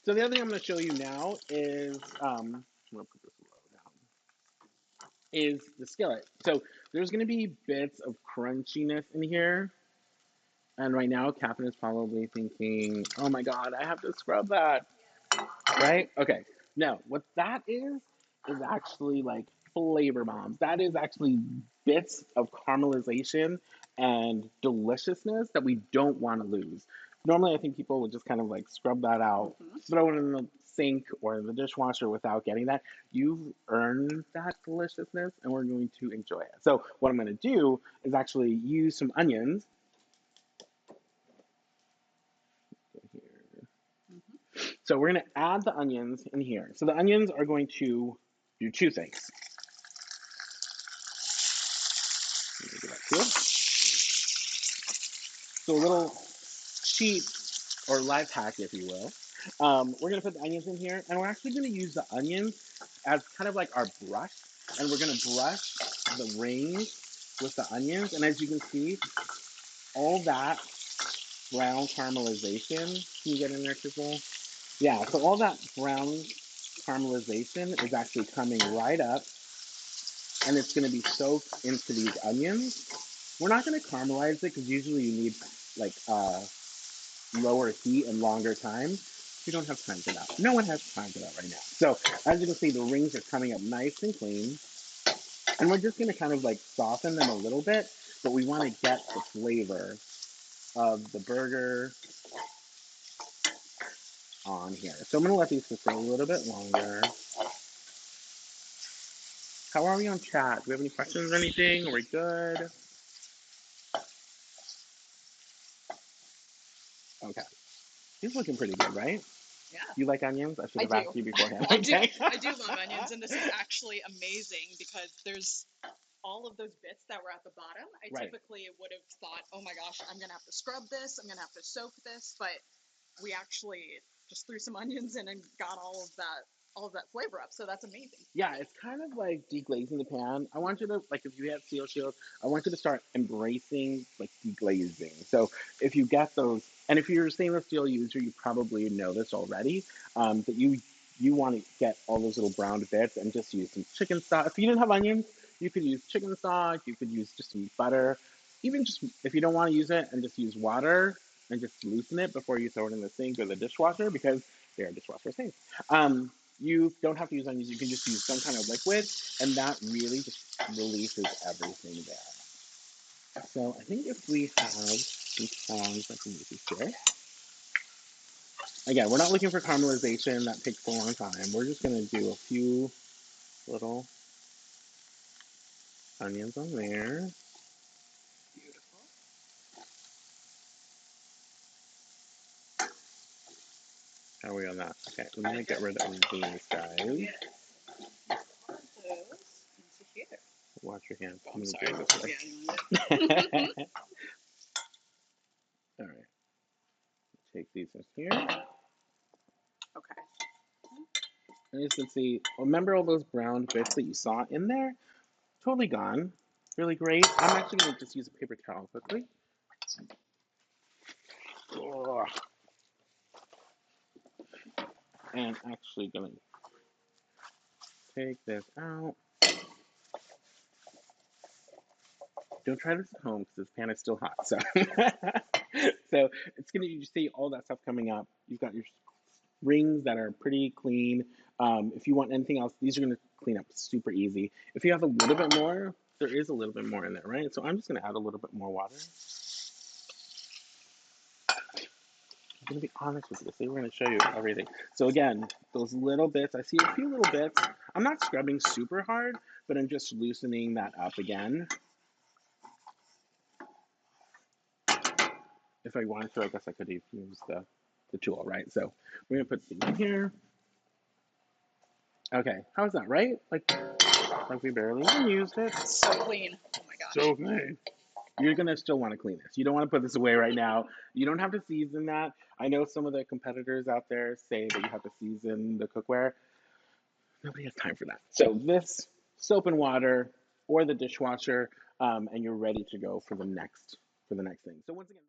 So the other thing I'm going to show you now is, I'm going to put this low down, is the skillet. So there's going to be bits of crunchiness in here. And right now, Catherine is probably thinking, oh my God, I have to scrub that, right? Okay. No, what that is actually like flavor bombs. That is actually bits of caramelization and deliciousness that we don't want to lose. Normally, I think people would just kind of like scrub that out, throw it in the sink or the dishwasher without getting that. You've earned that deliciousness, and we're going to enjoy it. So, what I'm going to do is actually use some onions. So we're going to add the onions in here. So the onions are going to do two things. Let me do that too. So a little cheat or life hack, if you will. We're going to put the onions in here, and we're actually going to use the onions as kind of like our brush, and we're going to brush the rings with the onions. And as you can see, all that brown caramelization. Can you get in there, Crystal? Yeah, so all that brown caramelization is actually coming right up, and it's going to be soaked into these onions. We're not going to caramelize it because usually you need like lower heat and longer time. We don't have time for that. No one has time for that right now. So as you can see, the rings are coming up nice and clean. And we're just going to kind of like soften them a little bit, but we want to get the flavor of the burger on here. So I'm going to let these cook for a little bit longer. How are we on chat? Do we have any questions or anything? Are we good? Okay. He's looking pretty good, right? Yeah. You like onions? I should have asked you beforehand. I do love onions, and this is actually amazing because there's all of those bits that were at the bottom. I Right. typically would have thought, oh my gosh, I'm gonna have to scrub this, I'm gonna have to soak this, but we actually just threw some onions in and got all of that flavor up. So that's amazing. Yeah, it's kind of like deglazing the pan. I want you to, like, if you have steel shields, I want you to start embracing like deglazing. So if you get those, and if you're a stainless steel user, you probably know this already. That you want to get all those little brown bits and just use some chicken stock. If you didn't have onions, you could use chicken stock. You could use just some butter. Even just if you don't want to use it, and just use water and just loosen it before you throw it in the sink or the dishwasher because they are dishwasher safe. You don't have to use onions. You can just use some kind of liquid, and that really just releases everything there. So I think if we have some tongs, I can use these here. Again, we're not looking for caramelization. That takes a long time. We're just going to do a few little onions on there. Beautiful. How are we on that? Okay, let me get rid of these guys. Yes. Put those into here. Watch your hands. Oh, I'm I'm going to sorry. do it this Yeah, way. All right. Take these in here. okay. And you can see, remember all those brown bits that you saw in there? Totally gone. Really great. I'm actually going to just use a paper towel quickly. Ugh. And actually going to take this out. Don't try this at home because this pan is still hot. So, so it's going to, you see all that stuff coming up. You've got your rings that are pretty clean. If you want anything else, these are going to clean up super easy. If you have a little bit more, there is a little bit more in there, right? So I'm just going to add a little bit more water. I'm going to be honest with you. So we're going to show you everything. So again, those little bits, I see a few little bits. I'm not scrubbing super hard, but I'm just loosening that up again. If I wanted to, I guess I could use the tool, right? So we're going to put these in here. Okay, how's that, right? Like we barely even used it. So clean. Oh my gosh. So clean. You're going to still want to clean this. You don't want to put this away right now. You don't have to season that. I know some of the competitors out there say that you have to season the cookware. Nobody has time for that. So this, soap and water or the dishwasher, and you're ready to go for the next thing. So once again.